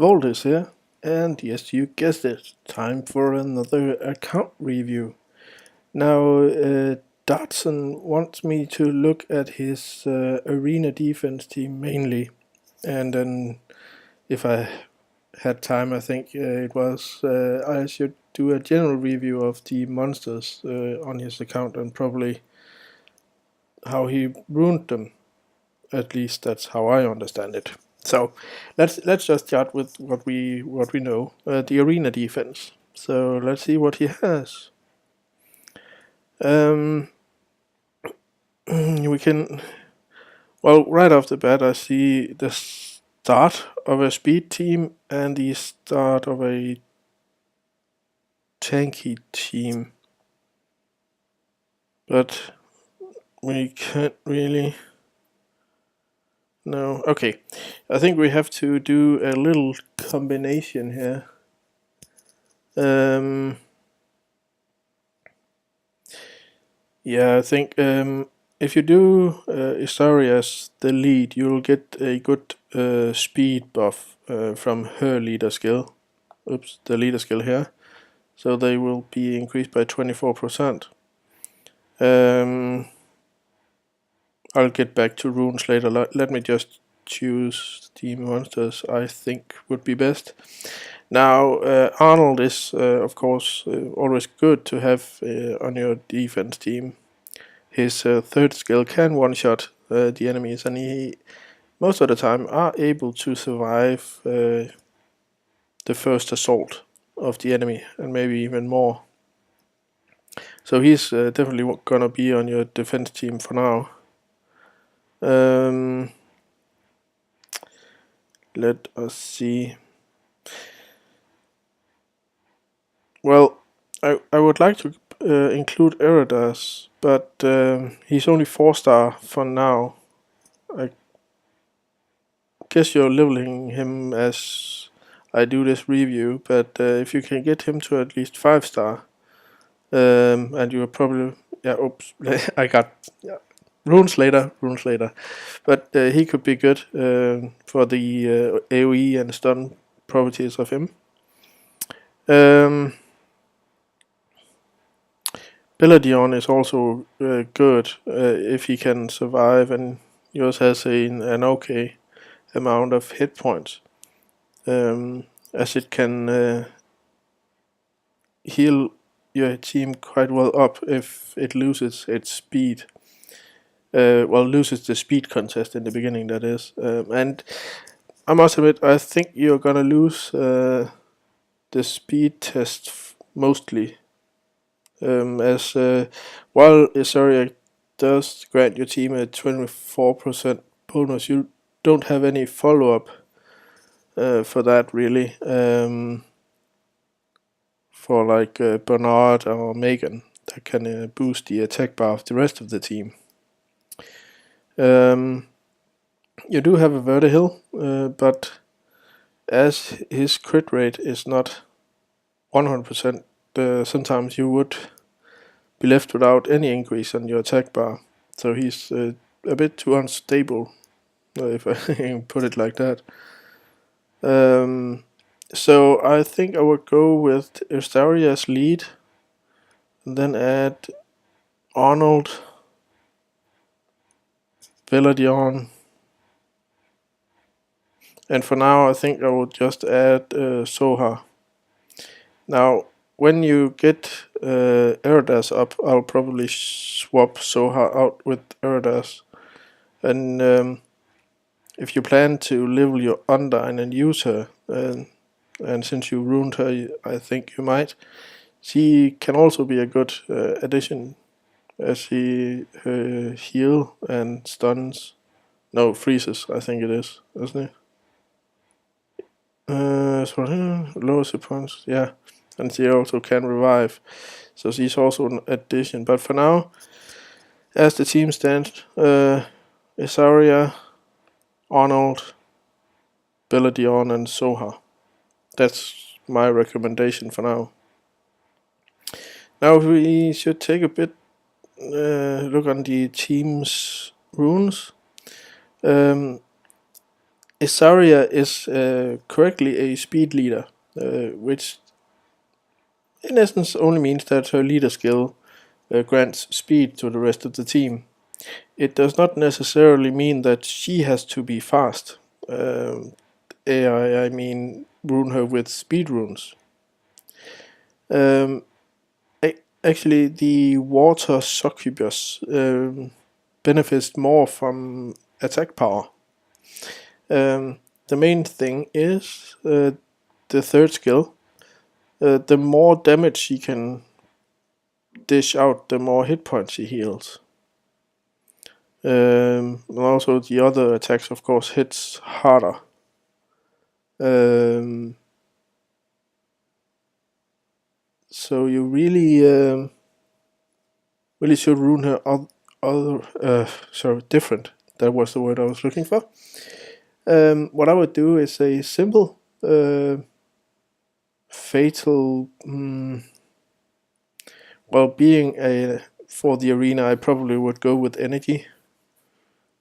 Vold is here, and yes, you guessed it, time for another account review. Now, Dartzen wants me to look at his arena defense team mainly, and then if I had time, I think I should do a general review of the monsters on his account and probably how he ruined them. At least that's how I understand it. So let's just start with what we know, the arena defense. So let's see what he has. Um, we can right off the bat I see the start of a speed team and the start of a tanky team, but we can't really. No, okay. I think we have to do a little combination here. Yeah, I think if you do Isari as the lead, you'll get a good speed buff from her leader skill. Oops, the leader skill here. So they will be increased by 24%. I'll get back to runes later. Let me just choose the monsters I think would be best. Now, Arnold is, of course, always good to have on your defense team. His third skill can one-shot the enemies, and he most of the time are able to survive the first assault of the enemy, and maybe even more. So he's definitely gonna be on your defense team for now. Let us see. Well, I would like to include Eridas, but he's only 4-star for now. I guess you're leveling him as I do this review, but if you can get him to at least 5-star, and you are probably oops, I got runes later, but he could be good for the AOE and stun properties of him. Beladion is also good if he can survive, and yours has an okay amount of hit points, as it can heal your team quite well up if it loses its speed. Loses the speed contest in the beginning, that is. And I must admit, I think you're gonna lose the speed test mostly. As while Isaria does grant your team a 24% bonus, you don't have any follow-up for that really. For like Bernard or Megan, that can boost the attack bar of the rest of the team. You do have a Vertihill, but as his crit rate is not 100%, sometimes you would be left without any increase on your attack bar. So he's a bit too unstable, if I can put it like that. So I think I would go with Eustaria as lead, and then add Arnold, Veladion, and for now I think I would just add Soha. Now, when you get Eridas up, I'll probably swap Soha out with Eridas. And if you plan to level your Undyne and use her, and since you ruined her, I think you might, she can also be a good addition, as she heal and stuns. No, freezes, I think it is, isn't it? Lowers hit points, yeah. And she also can revive. So she's also an addition. But for now, as the team stands, Isaria, Arnold, Beladion, and Soha. That's my recommendation for now. Now we should take a bit look on the team's runes. Isaria is correctly a speed leader, which in essence only means that her leader skill grants speed to the rest of the team. It does not necessarily mean that she has to be fast. I mean rune her with speed runes. Um, Actually, the water succubus benefits more from attack power. The main thing is the third skill. The more damage she can dish out, the more hit points she heals. And also the other attacks, of course, hits harder. So you really should rune her different. That was the word I was looking for. What I would do is a simple fatal. Well, being for the arena, I probably would go with energy.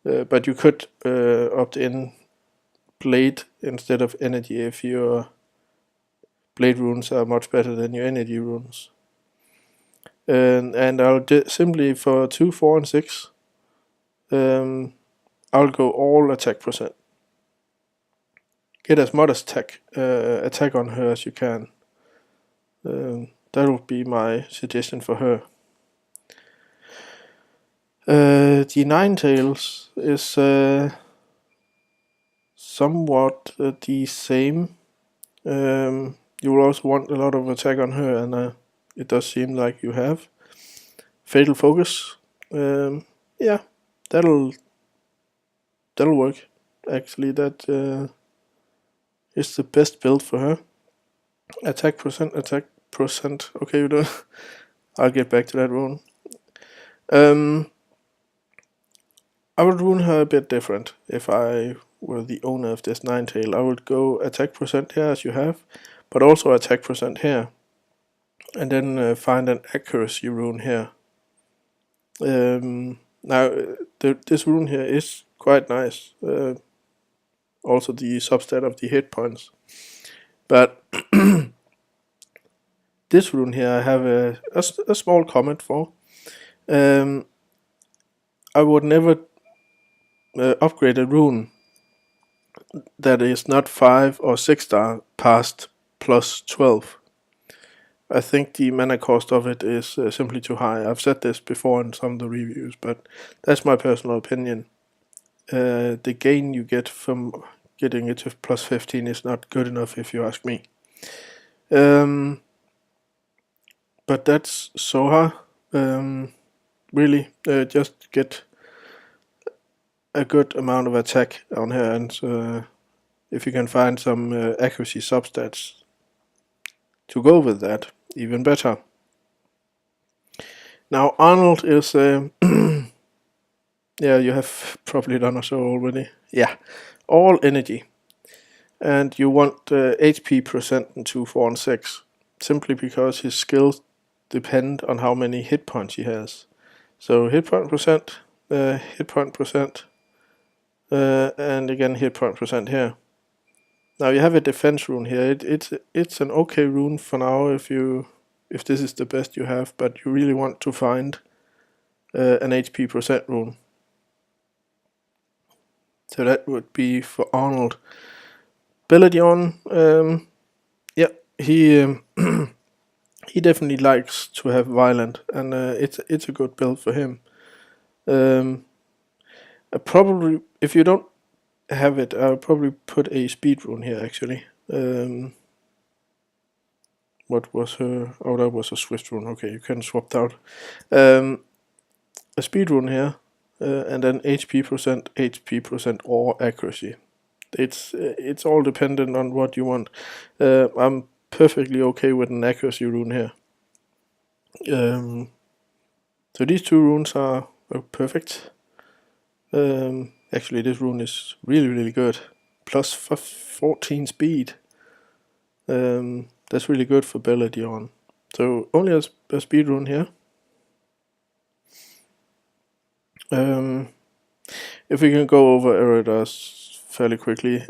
But you could opt in blade instead of energy if your blade runes are much better than your energy runes. And I'll simply for 2, 4, and 6, I'll go all attack percent. Get as much attack on her as you can. That would be my suggestion for her. The Ninetales is somewhat the same. You will also want a lot of attack on her, and it does seem like you have. Fatal Focus. Yeah, that'll work. Actually, that is the best build for her. Attack percent. Okay, you do. I'll get back to that rune. I would rune her a bit different if I were the owner of this Ninetail. I would go attack percent here as you have, but also attack percent here. And then find an accuracy rune here. Now, this rune here is quite nice. Also the substat of the hit points. But this rune here I have a small comment for. I would never upgrade a rune that is not 5 or 6 star past plus 12. I think the mana cost of it is simply too high. I've said this before in some of the reviews, but that's my personal opinion. The gain you get from getting it to plus 15 is not good enough if you ask me. But that's Soha. Really, just get a good amount of attack on her, and if you can find some accuracy substats to go with that, even better. Now Arnold is yeah, you have probably done so already. Yeah, all energy, and you want HP percent in 2, 4, and 6, simply because his skills depend on how many hit points he has. So hit point percent, and again hit point percent here. Now you have a defense rune here. It's an okay rune for now if this is the best you have, but you really want to find an HP percent rune. So that would be for Arnold. Beladion, yeah, he he definitely likes to have violent, and it's a good build for him. Probably, if you don't have it, I'll probably put a speed rune here actually. What was her? Oh, that was a swift rune. Okay, you can swap out. A speed rune here, and then HP percent, or accuracy. It's all dependent on what you want. I'm perfectly okay with an accuracy rune here. So these two runes are perfect. Actually, this rune is really good. Plus 14 speed. That's really good for Beladion. So only a speed rune here. If we can go over Erida's fairly quickly.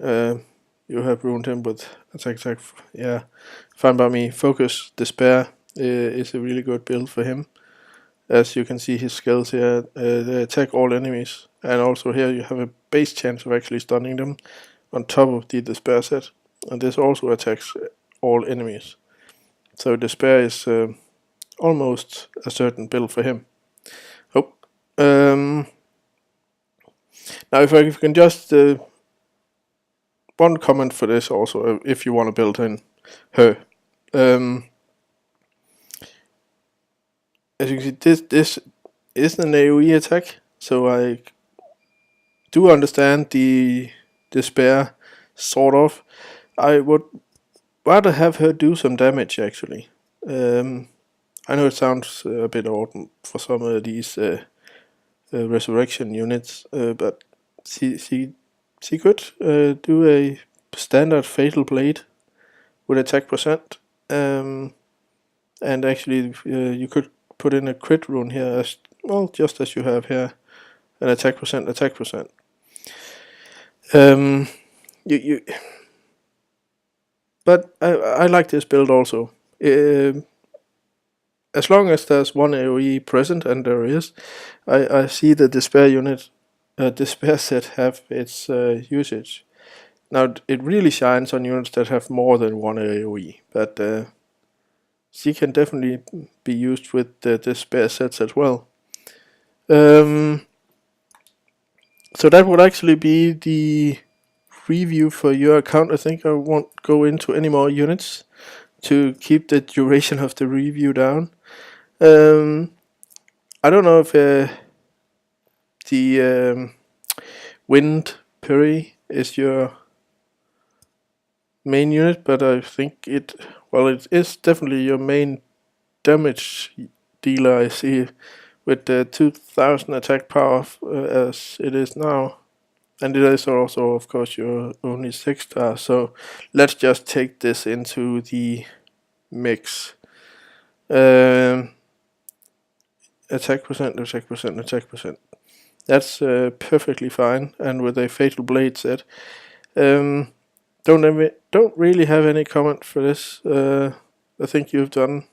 You have ruined him with attack. Yeah, fine by me. Focus, Despair is a really good build for him. As you can see his skills here, they attack all enemies. And also here you have a base chance of actually stunning them on top of the Despair set. And this also attacks all enemies. So Despair is almost a certain build for him. Oh. Now if I can just... one comment for this also, if you want to build in her. As you can see, this is an AoE attack, so I do understand the Despair, sort of. I would rather have her do some damage, actually. I know it sounds a bit odd for some of these resurrection units, but she could do a standard Fatal Blade with attack percent, and actually you could put in a crit rune here as well, just as you have here, an attack percent. But I like this build also. As long as there's one AoE present, and there is, I see the Despair unit, Despair set have its usage. Now it really shines on units that have more than one AoE, but she can definitely be used with the Despair sets as well. So that would actually be the review for your account. I think I won't go into any more units to keep the duration of the review down. I don't know if the Wind Puri is your main unit, but I think it is definitely your main damage dealer. I see with the 2000 attack power as it is now, and it is also of course your only 6-star, so let's just take this into the mix. Attack percent. That's perfectly fine, and with a Fatal Blade set. Don't really have any comment for this. I think you've done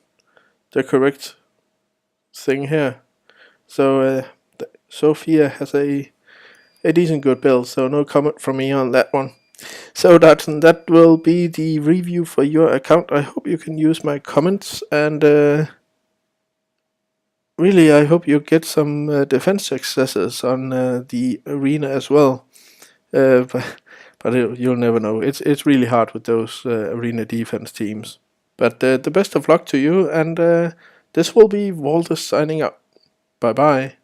the correct thing here. So Sophia has a decent good build, so no comment from me on that one. So Dartzen, that will be the review for your account. I hope you can use my comments, and really I hope you get some defense successes on the arena as well. But you'll never know. It's really hard with those arena defense teams. But the best of luck to you, and this will be Walter signing out. Bye bye.